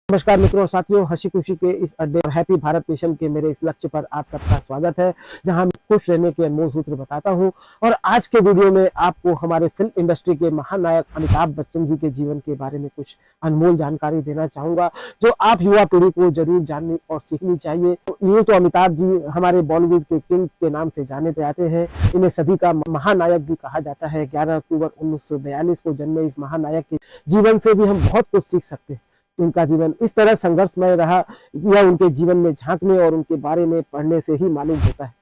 नमस्कार मित्रों और साथियों, हंसी खुशी के इस अड्डे और हैप्पी भारत मिशन के मेरे इस लक्ष्य पर आप सबका स्वागत है, जहां मैं खुश रहने के अनमोल सूत्र बताता हूं। और आज के वीडियो में आपको हमारे फिल्म इंडस्ट्री के महानायक अमिताभ बच्चन जी के जीवन के बारे में कुछ अनमोल जानकारी देना चाहूंगा, जो आप युवा पीढ़ी को जरूर जाननी और सीखनी चाहिए। यूं तो अमिताभ जी हमारे बॉलीवुड के किंग के नाम से जाने जाते हैं। इन्हें सदी का महानायक भी कहा जाता है। 11 अक्टूबर 1942 को जन्मे इस महानायक के जीवन से भी हम बहुत कुछ सीख सकते हैं। उनका जीवन इस तरह संघर्षमय रहा, यह उनके जीवन में झांकने और उनके बारे में पढ़ने से ही मालूम होता है।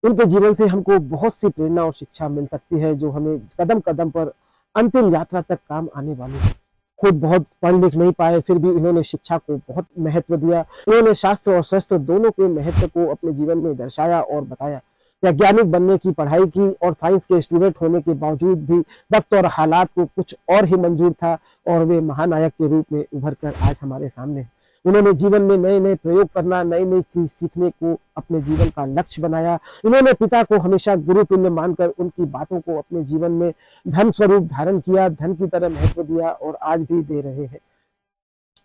उनके जीवन से हमको बहुत सी प्रेरणा और शिक्षा मिल सकती है, जो हमें कदम कदम पर अंतिम यात्रा तक काम आने वाली है। खुद बहुत पढ़ लिख नहीं पाए, फिर भी इन्होंने शिक्षा को बहुत महत्व दिया। इन्होंने शास्त्र और शस्त्र दोनों के महत्व को अपने जीवन में दर्शाया और बताया। वैज्ञानिक बनने की पढ़ाई की और साइंस के स्टूडेंट होने के बावजूद भी वक्त और हालात को कुछ और ही मंजूर था, और वे महानायक के रूप में उभर कर आज हमारे सामने हैं। उन्होंने जीवन में नए नए प्रयोग करना, नई नई चीज सीखने को अपने जीवन का लक्ष्य बनाया। इन्होंने पिता को हमेशा गुरु तुल्य मानकर उनकी बातों को अपने जीवन में धन स्वरूप धारण किया, धन की तरह महत्व दिया और आज भी दे रहे हैं।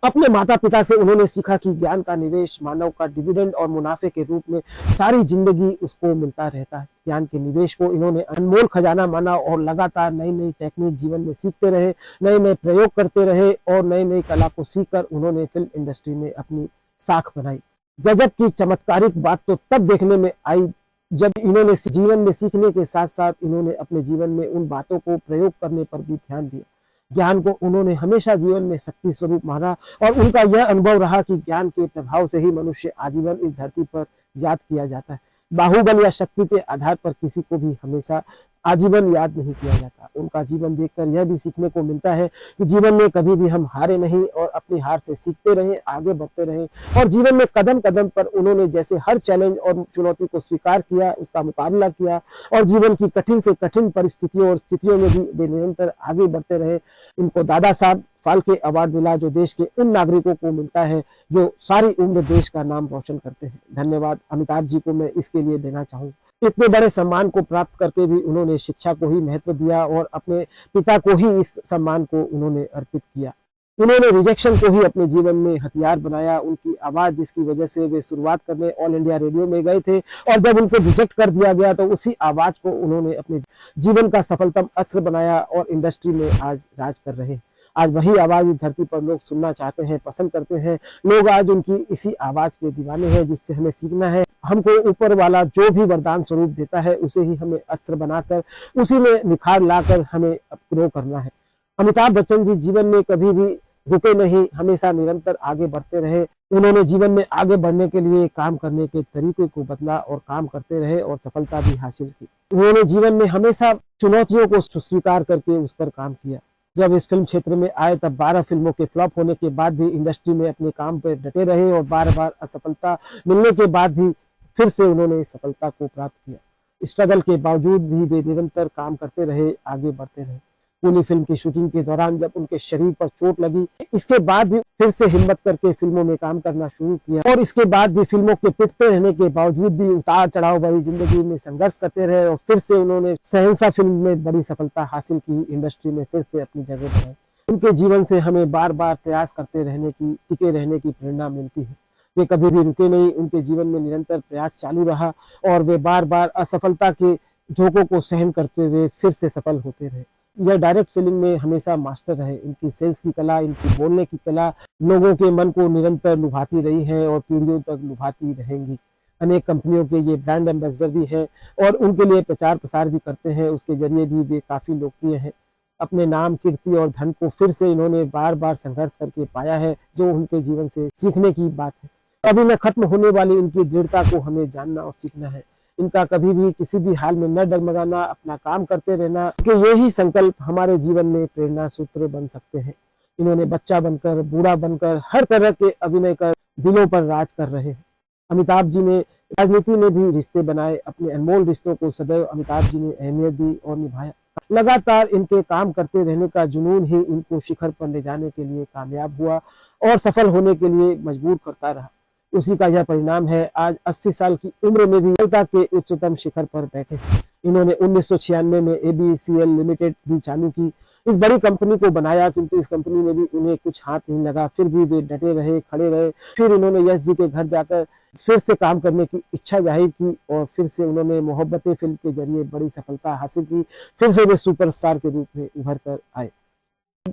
अपने माता पिता से उन्होंने सीखा कि ज्ञान का निवेश मानव का डिविडेंड और मुनाफे के रूप में सारी जिंदगी उसको मिलता रहता है। ज्ञान के निवेश को इन्होंने अनमोल खजाना माना और लगातार नई नई टेक्निक जीवन में सीखते रहे, नए नए प्रयोग करते रहे और नई नई कला को सीखकर उन्होंने फिल्म इंडस्ट्री में अपनी साख बनाई। गजब की चमत्कारिक बात तो तब देखने में आई जब इन्होंने जीवन में सीखने के साथ साथ इन्होंने अपने जीवन में उन बातों को प्रयोग करने पर भी ध्यान दिया। ज्ञान को उन्होंने हमेशा जीवन में शक्ति स्वरूप माना और उनका यह अनुभव रहा कि ज्ञान के प्रभाव से ही मनुष्य आजीवन इस धरती पर याद किया जाता है। बाहुबल या शक्ति के आधार पर किसी को भी हमेशा आजीवन याद नहीं किया जाता। उनका जीवन देखकर यह भी सीखने को मिलता है कि जीवन में कभी भी हम हारे नहीं और अपनी हार से सीखते रहें, आगे बढ़ते रहें। और जीवन में कदम कदम पर उन्होंने जैसे हर चैलेंज और चुनौती को स्वीकार किया, उसका मुकाबला किया और जीवन की कठिन से कठिन परिस्थितियों और स्थितियों में भी वे निरंतर आगे बढ़ते रहे। इनको दादा साहब फाल्के अवार्ड मिला, जो देश के उन नागरिकों को मिलता है जो सारी उम्र देश का नाम रोशन करते हैं। धन्यवाद अमिताभ जी को मैं इसके लिए देना चाहूँ। इतने बड़े सम्मान को प्राप्त करके भी उन्होंने शिक्षा को ही महत्व दिया और अपने पिता को ही इस सम्मान को उन्होंने अर्पित किया। उन्होंने रिजेक्शन को ही अपने जीवन में हथियार बनाया। उनकी आवाज जिसकी वजह से वे शुरुआत करने ऑल इंडिया रेडियो में गए थे, और जब उनको रिजेक्ट कर दिया गया तो उसी आवाज को उन्होंने अपने जीवन का सफलतम अस्त्र बनाया और इंडस्ट्री में आज राज कर रहे हैं। आज वही आवाज इस धरती पर लोग सुनना चाहते हैं, पसंद करते हैं। लोग आज उनकी इसी आवाज के दीवाने हैं, जिससे हमें सीखना है। हमको ऊपर वाला जो भी वरदान स्वरूप देता है उसे ही हमें अस्त्र बनाकर उसी में निखार लाकर हमें ग्रो करना है। अमिताभ बच्चन जी जीवन में कभी भी रुके नहीं, हमेशा निरंतर आगे बढ़ते रहे। उन्होंने जीवन में आगे बढ़ने के लिए काम करने के तरीके को बदला और काम करते रहे और सफलता भी हासिल की। उन्होंने जीवन में हमेशा चुनौतियों को स्वीकार करके उस पर काम किया। जब इस फिल्म क्षेत्र में आए तब 12 फिल्मों के फ्लॉप होने के बाद भी इंडस्ट्री में अपने काम पर डटे रहे और बार बार असफलता मिलने के बाद भी फिर से उन्होंने सफलता को प्राप्त किया। स्ट्रगल के बावजूद भी वे निरंतर काम करते रहे, आगे बढ़ते रहे। पूरी फिल्म की शूटिंग के दौरान जब उनके शरीर पर चोट लगी, इसके बाद भी फिर से हिम्मत करके फिल्मों में काम करना शुरू किया और इसके बाद भी फिल्मों के पिटते रहने के बावजूद भी उतार चढ़ाव भरी जिंदगी में संघर्ष करते रहे और फिर से उन्होंने शहंशाह फिल्म में बड़ी सफलता हासिल की, इंडस्ट्री में फिर से अपनी जगह बनाई। उनके जीवन से हमें बार बार प्रयास करते रहने की, टिके रहने की प्रेरणा मिलती है। वे कभी भी रुके नहीं, उनके जीवन में निरंतर प्रयास चालू रहा और वे बार बार असफलता के झोंकों को सहन करते हुए फिर से सफल होते रहे। यह डायरेक्ट सेलिंग में हमेशा मास्टर रहे। इनकी सेल्स की कला, इनकी बोलने की कला लोगों के मन को निरंतर लुभाती रही है और पीढ़ियों तक लुभाती रहेंगी। अनेक कंपनियों के ये ब्रांड एम्बेसडर भी हैं और उनके लिए प्रचार प्रसार भी करते हैं। उसके जरिए भी वे काफी लोकप्रिय हैं। अपने नाम, कीर्ति और धन को फिर से इन्होंने बार बार संघर्ष करके पाया है, जो उनके जीवन से सीखने की बात है। कभी न खत्म होने वाली इनकी दृढ़ता को हमें जानना और सीखना है। इनका कभी भी किसी भी हाल में न डगमगाना, अपना काम करते रहना, कि यही संकल्प हमारे जीवन में प्रेरणा सूत्र बन सकते हैं। इन्होंने बच्चा बनकर, बूढ़ा बनकर हर तरह के अभिनय कर दिलों पर राज कर रहे हैं। अमिताभ जी ने राजनीति में भी रिश्ते बनाए। अपने अनमोल रिश्तों को सदैव अमिताभ जी ने अहमियत दी और निभाया। लगातार इनके काम करते रहने का जुनून ही इनको शिखर पर ले जाने के लिए कामयाब हुआ और सफल होने के लिए मजबूर करता रहा। उसी का यह परिणाम है आज 80 साल की उम्र में भी सफलता के उच्चतम शिखर पर बैठे। इन्होंने 1996 में ABCL लिमिटेड भी चालू की, इस बड़ी कंपनी को बनाया, किंतु इस कंपनी में भी उन्हें कुछ हाथ नहीं लगा, फिर भी वे डटे रहे, खड़े रहे। फिर इन्होंने यश जी के घर जाकर फिर से काम करने की इच्छा जाहिर की और फिर से उन्होंने मोहब्बतें फिल्म के जरिए बड़ी सफलता हासिल की। फिर से वे सुपरस्टार के रूप में उभर कर आए।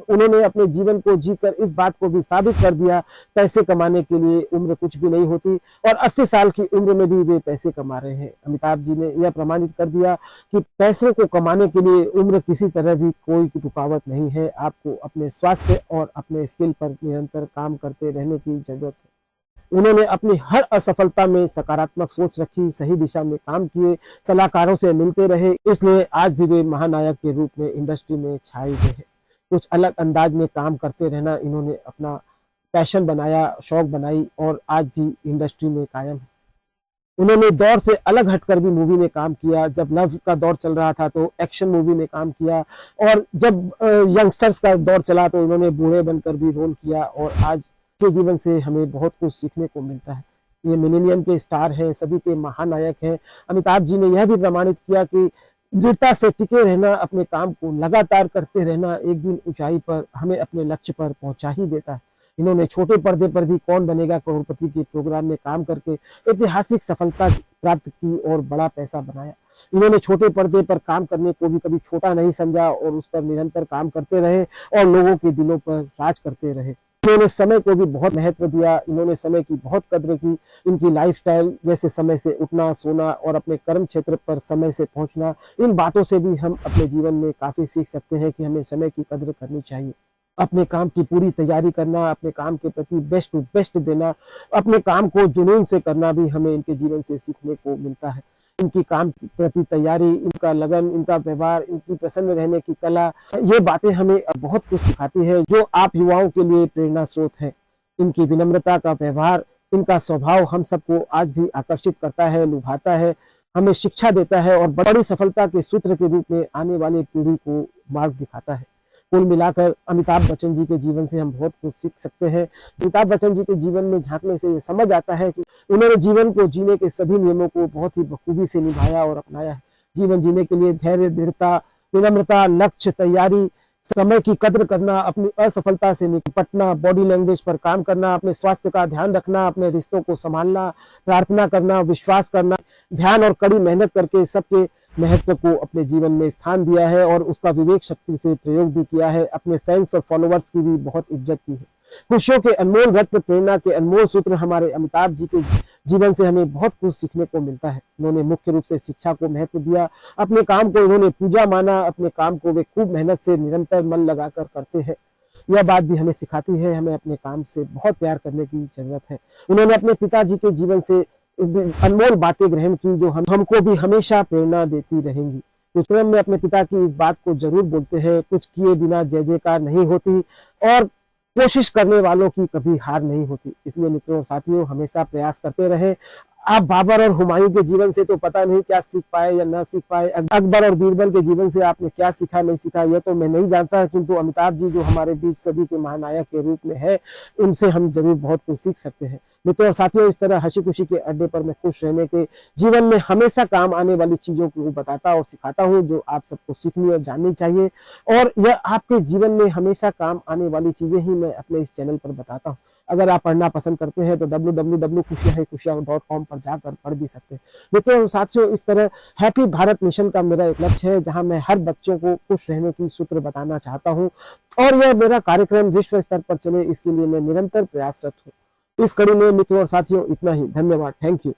उन्होंने अपने जीवन को जीकर इस बात को भी साबित कर दिया, पैसे कमाने के लिए उम्र कुछ भी नहीं होती, और 80 साल की उम्र में भी वे पैसे कमा रहे हैं। अमिताभ जी ने यह प्रमाणित कर दिया कि पैसे को कमाने के लिए उम्र किसी तरह भी कोई रुकावट नहीं है। आपको अपने स्वास्थ्य और अपने स्किल पर निरंतर काम करते रहने की जरूरत है। उन्होंने अपनी हर असफलता में सकारात्मक सोच रखी, सही दिशा में काम किए, सलाहकारों से मिलते रहे, इसलिए आज भी वे महानायक के रूप में इंडस्ट्री में छाए हुए हैं। कुछ अलग अंदाज में काम करते रहना इन्होंने अपना पैशन बनाया, शौक बनाई, और आज भी इंडस्ट्री में कायम है। उन्होंने दौर से अलग हटकर भी मूवी में काम किया। जब लव का दौर चल रहा था तो एक्शन मूवी में काम किया, और जब यंगस्टर्स का दौर चला तो इन्होंने बूढ़े बनकर भी रोल किया, और आज के जीवन से हमें बहुत कुछ सीखने को मिलता है। ये मिलेनियम के स्टार हैं, सदी के महानायक हैं। अमिताभ जी ने यह भी प्रमाणित किया कि दृढ़ता से टिके रहना, अपने काम को लगातार करते रहना एक दिन ऊंचाई पर हमें अपने लक्ष्य पर पहुंचा ही देता है। इन्होंने छोटे पर्दे पर भी कौन बनेगा करोड़पति के प्रोग्राम में काम करके ऐतिहासिक सफलता प्राप्त की और बड़ा पैसा बनाया। इन्होंने छोटे पर्दे पर काम करने को भी कभी छोटा नहीं समझा और उस पर निरंतर काम करते रहे और लोगों के दिलों पर राज करते रहे। इन्होंने समय को भी बहुत महत्व दिया, इन्होंने समय की बहुत कद्र की। इनकी लाइफस्टाइल, जैसे समय से उठना, सोना और अपने कर्म क्षेत्र पर समय से पहुंचना, इन बातों से भी हम अपने जीवन में काफी सीख सकते हैं कि हमें समय की कद्र करनी चाहिए। अपने काम की पूरी तैयारी करना, अपने काम के प्रति बेस्ट टू बेस्ट देना, अपने काम को जुनून से करना भी हमें इनके जीवन से सीखने को मिलता है। इनकी काम के प्रति तैयारी, इनका लगन, इनका व्यवहार, इनकी प्रसन्न रहने की कला, ये बातें हमें बहुत कुछ सिखाती है, जो आप युवाओं के लिए प्रेरणा स्रोत है। इनकी विनम्रता का व्यवहार, इनका स्वभाव हम सबको आज भी आकर्षित करता है, लुभाता है, हमें शिक्षा देता है और बड़ी सफलता के सूत्र के रूप में आने वाली पीढ़ी को मार्ग दिखाता है। कुल मिलाकर अमिताभ बच्चन जी के जीवन से हम बहुत कुछ सीख सकते हैं। अमिताभ बच्चन जी के जीवन में झांकने से ये समझ आता है कि उन्होंने जीवन को जीने के सभी नियमों को बहुत ही बखूबी से निभाया और अपनाया है। जीवन जीने के लिए धैर्य, दृढ़ता, विनम्रता, लक्ष्य, तैयारी, समय की कद्र करना, अपनी असफलता से निपटना, बॉडी लैंग्वेज पर काम करना, अपने स्वास्थ्य का ध्यान रखना, अपने रिश्तों को संभालना, प्रार्थना करना, विश्वास करना, ध्यान और कड़ी मेहनत करके सबके महत्व को अपने जीवन में स्थान दिया है और उसका विवेक शक्ति से प्रयोग भी किया है। अपने फैंस और फॉलोअर्स की भी बहुत इज्जत की है। खुशियों के अनमोल रत्न, प्रेरणा के अनमोल सूत्र हमारे अमिताभ जी के जीवन से हमें बहुत कुछ सीखने को मिलता है। उन्होंने मुख्य रूप से शिक्षा को महत्व दिया, अपने काम को इन्होंने पूजा माना, अपने काम को वे खूब मेहनत से निरंतर मन लगाकर करते हैं। यह बात भी हमें सिखाती है हमें अपने काम से बहुत प्यार करने की जरूरत है। उन्होंने अपने पिताजी के जीवन से अनमोल बातें ग्रहण की जो हमको भी हमेशा प्रेरणा देती रहेंगी। कुछ क्रम में अपने पिता की इस बात को जरूर बोलते हैं, कुछ किए बिना जय जयकार नहीं होती और कोशिश करने वालों की कभी हार नहीं होती। इसलिए मित्रों और साथियों, हमेशा प्रयास करते रहें। आप बाबर और हुमायूं के जीवन से तो पता नहीं क्या सीख पाए या ना सीख पाए, अकबर और बीरबल के जीवन से आपने क्या सीखा नहीं सीखा यह तो मैं नहीं जानता, किंतु अमिताभ जी जो हमारे बीच सदी के महानायक के रूप में है, उनसे हम जरूर बहुत कुछ सीख सकते हैं। मित्रों और साथियों, इस तरह हंसी खुशी के अड्डे पर मैं खुश रहने के, जीवन में हमेशा काम आने वाली चीजों को बताता और सिखाता हूँ जो आप सबको सीखनी और जाननी चाहिए, और यह आपके जीवन में हमेशा काम आने वाली चीजें ही मैं अपने इस चैनल पर बताता हूँ। अगर आप पढ़ना पसंद करते हैं तो www.खुशियां-खुशियां.com पर जाकर पढ़ भी सकते हैं। मित्रों और साथियों, इस तरह हैप्पी भारत मिशन का मेरा एक लक्ष्य है जहां मैं हर बच्चों को खुश रहने की सूत्र बताना चाहता हूं और यह मेरा कार्यक्रम विश्व स्तर पर चले, इसके लिए मैं निरंतर प्रयासरत हूँ। इस कड़ी में मित्रों और साथियों इतना ही। धन्यवाद। Thank you.